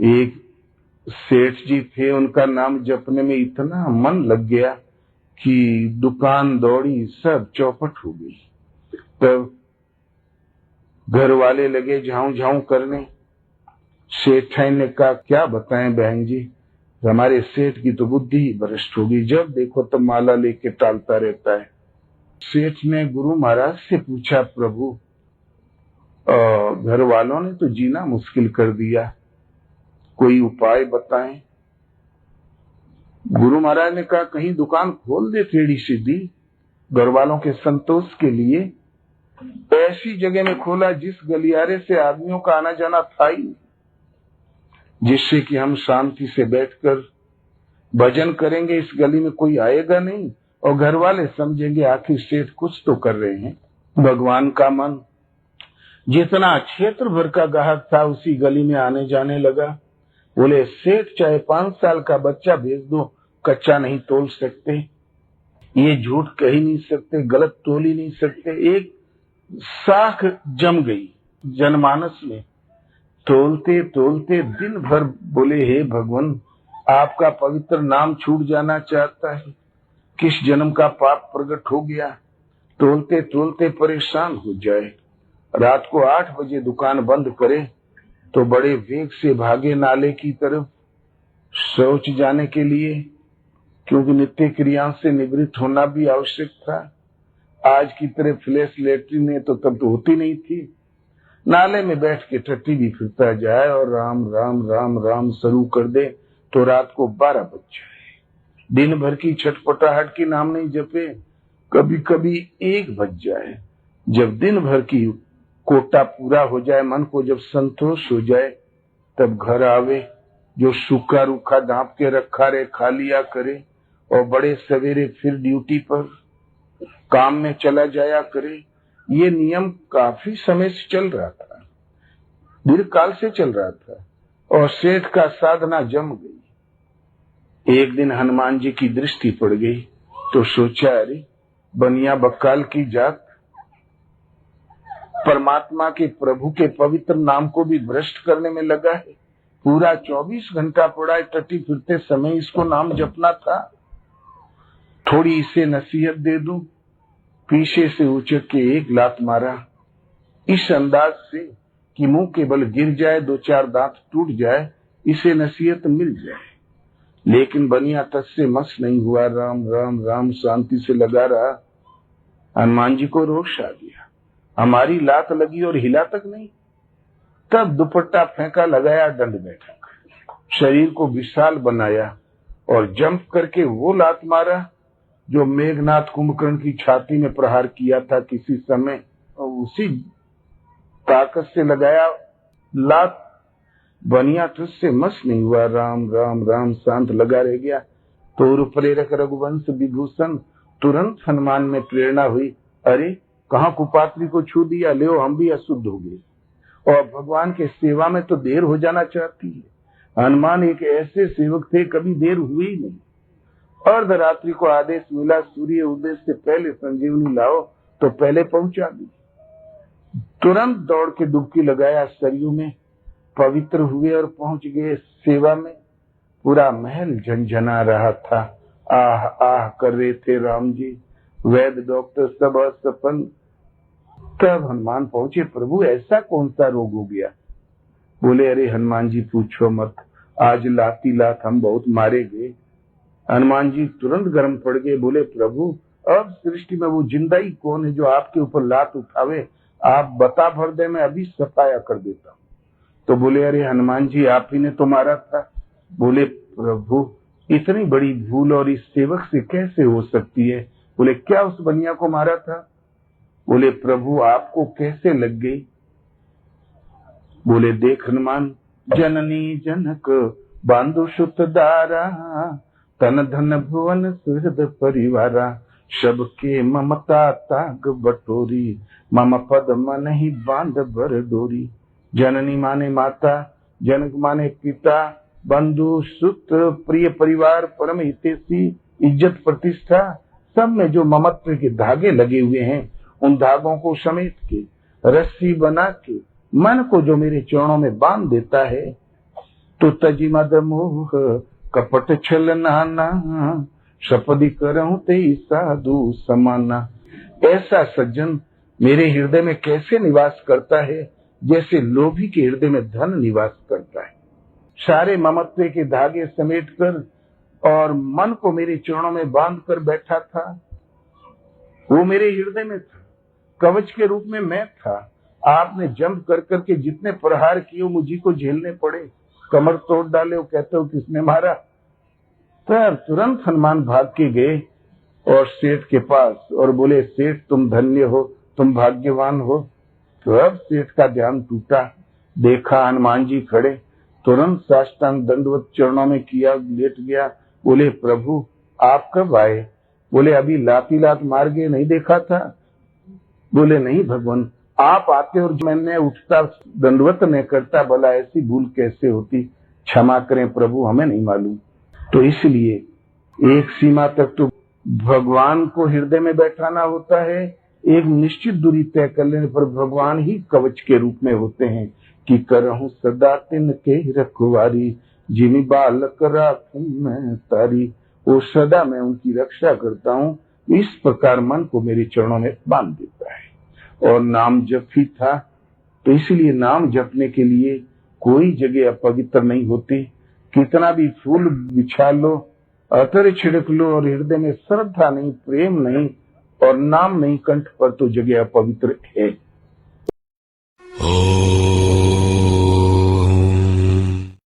एक सेठ जी थे, उनका नाम जपने में इतना मन लग गया कि दुकान दौड़ी, सब चौपट हो गई। तब घर वाले लगे झाऊ झाऊ करने। सेठ ने कहा, क्या बताएं बहन जी, हमारे सेठ की तो बुद्धि भ्रष्ट होगी, जब देखो तब माला लेके टालता रहता है। सेठ ने गुरु महाराज से पूछा, प्रभु घर वालों ने तो जीना मुश्किल कर दिया, कोई उपाय बताएं। गुरु महाराज ने कहा, कहीं दुकान खोल दे टेढ़ी सीधी, घर वालों के संतोष के लिए। ऐसी जगह में खोला जिस गलियारे से आदमियों का आना जाना था ही, जिससे कि हम शांति से बैठकर भजन करेंगे, इस गली में कोई आएगा नहीं और घर वाले समझेंगे आखिर सेठ कुछ तो कर रहे हैं। भगवान का मन जितना क्षेत्र भर का ग्राहक था उसी गली में आने जाने लगा। बोले, सेठ चाहे 5 साल का बच्चा भेज दो, कच्चा नहीं तोल सकते, ये झूठ कह ही नहीं सकते, गलत तोल ही नहीं सकते। एक साख जम गई जनमानस में। तोलते तोलते दिन भर बोले, हे भगवान, आपका पवित्र नाम छूट जाना चाहता है, किस जन्म का पाप प्रकट हो गया। तोलते तोलते परेशान हो जाए, रात को 8 बजे दुकान बंद करे तो बड़े वेग से भागे नाले की तरफ शौच जाने के लिए, क्योंकि नित्य क्रियाओं से निवृत्त होना भी आवश्यक था। आज की तरह फ्लैश लैट्रिन ने तो तब तो होती नहीं थी। नाले में बैठ के टट्टी भी फिरता जाए और राम राम राम राम शुरू कर दे तो रात को 12 बज जाए। दिन भर की छटपटाहट की नाम नहीं जपे, कभी कभी 1 बज जाए। जब दिन भर की कोटा पूरा हो जाए, मन को जब संतोष हो जाए, तब घर आवे, जो सूखा रूखा ढांप के रखा रहे खा लिया करे और बड़े सवेरे फिर ड्यूटी पर काम में चला जाया करे। ये नियम काफी समय से चल रहा था, दीर्घकाल से चल रहा था और सेठ का साधना जम गई। एक दिन हनुमान जी की दृष्टि पड़ गई तो सोचा, अरे बनिया बक्काल की जात परमात्मा के प्रभु के पवित्र नाम को भी भ्रष्ट करने में लगा है। पूरा 24 घंटा पड़ा है, टट्टी फिरते समय इसको नाम जपना था। थोड़ी इसे नसीहत दे दूं। पीछे से उचक के 1 लात मारा, इस अंदाज से कि मुंह के बल गिर जाए, 2-4 दांत टूट जाए, इसे नसीहत मिल जाए। लेकिन बनिया तस से मस नहीं हुआ, राम राम राम शांति से लगा रहा। हनुमान जी को रोष आ गया, हमारी लात लगी और हिला तक नहीं। तब दुपट्टा फेंका, लगाया दंड बैठक, शरीर को विशाल बनाया और जंप करके वो लात मारा जो मेघनाथ कुंभकर्ण की छाती में प्रहार किया था किसी समय, और उसी ताकत से लगाया लात। बनिया तुझसे मस नहीं हुआ, राम राम राम शांत लगा रह गया। तो प्रेरक रघुवंश विभूषण, तुरंत हनुमान में प्रेरणा हुई, अरे कहाँ कुपात्री को छू दिया, ले हम भी अशुद्ध हो गए। और भगवान के सेवा में तो देर हो जाना चाहती है। हनुमान एक ऐसे सेवक थे, कभी देर हुई ही नहीं। अर्धरात्रि को आदेश मिला, सूर्य उदय से पहले संजीवनी लाओ, तो पहले पहुंचा दी। तुरंत दौड़ के डुबकी लगाया सरयू में, पवित्र हुए और पहुंच गए सेवा में। पूरा महल झनझना रहा था, आह आह कर रहे थे राम जी, वैद्य डॉक्टर सब असफल। तब हनुमान पहुंचे, प्रभु ऐसा कौन सा रोग हो गया। बोले, अरे हनुमान जी पूछो मत, आज लाती लात हम बहुत मारे गए। हनुमान जी तुरंत गर्म पड़ गए, बोले, प्रभु अब सृष्टि में वो जिंदा ही कौन है जो आपके ऊपर लात उठावे, आप बता भर दे, मैं अभी सफाया कर देता हूँ। तो बोले, अरे हनुमान जी आप ही ने तो मारा था। बोले, प्रभु इतनी बड़ी भूल और इस सेवक से कैसे हो सकती है। बोले, क्या उस बनिया को मारा था। बोले, प्रभु आपको कैसे लग गई। बोले, देख हनुमान, जननी जनक बांधु सुत दारा, तन धन भुवन सुहृद परिवारा, सबके ममता ताग बटोरी, मम पद मन ही बांध बर डोरी। जननी माने माता, जनक माने पिता, बंधु सुत प्रिय परिवार, परम हितैषी, इज्जत प्रतिष्ठा, सब में जो ममत्व के धागे लगे हुए हैं, उन धागों को समेट के रस्सी बना के मन को जो मेरे चरणों में बांध देता है, तो तजी मद मोह कपट छल नाना, शपथि करऊं ते साधु समाना। ऐसा सज्जन मेरे हृदय में कैसे निवास करता है, जैसे लोभी के हृदय में धन निवास करता है। सारे ममत्व के धागे समेटकर और मन को मेरे चरणों में बांध कर बैठा था, वो मेरे हृदय में था, कवच के रूप में मैं था। आपने जंप कर करके जितने प्रहार किए मुझी को झेलने पड़े, कमर तोड़ डाले। वो कहते हो किसने मारा? तब तुरंत हनुमान भाग के गए और सेठ के पास और बोले, सेठ तुम धन्य हो, तुम भाग्यवान हो। तो अब सेठ का ध्यान टूटा, देखा हनुमान जी खड़े, तुरंत साष्टांग दंडवत चरणों में किया, लेट गया। बोले, प्रभु आप कब आए? बोले, अभी लाती लात मार गए, नहीं देखा था? बोले, नहीं भगवान, आप आते और मैंने उठता दंडवत नहीं करता, भला ऐसी भूल कैसे होती? क्षमा करें प्रभु, हमें नहीं मालूम। तो इसलिए एक सीमा तक तो भगवान को हृदय में बैठाना होता है, एक निश्चित दूरी तय कर लेने पर भगवान ही कवच के रूप में होते हैं कि करहूं सदा तिनके रखवारी, जिमी बालक राखूं मैं तारी। वो सदा मैं उनकी रक्षा करता हूँ। इस प्रकार मन को मेरे चरणों में बांध देता है। और नाम जप ही था, तो इसलिए नाम जपने के लिए कोई जगह अपवित्र नहीं होती। कितना भी फूल बिछा लो, अतर छिड़क लो, और हृदय में श्रद्धा नहीं, प्रेम नहीं और नाम नहीं कंठ पर, तो जगह अपवित्र है।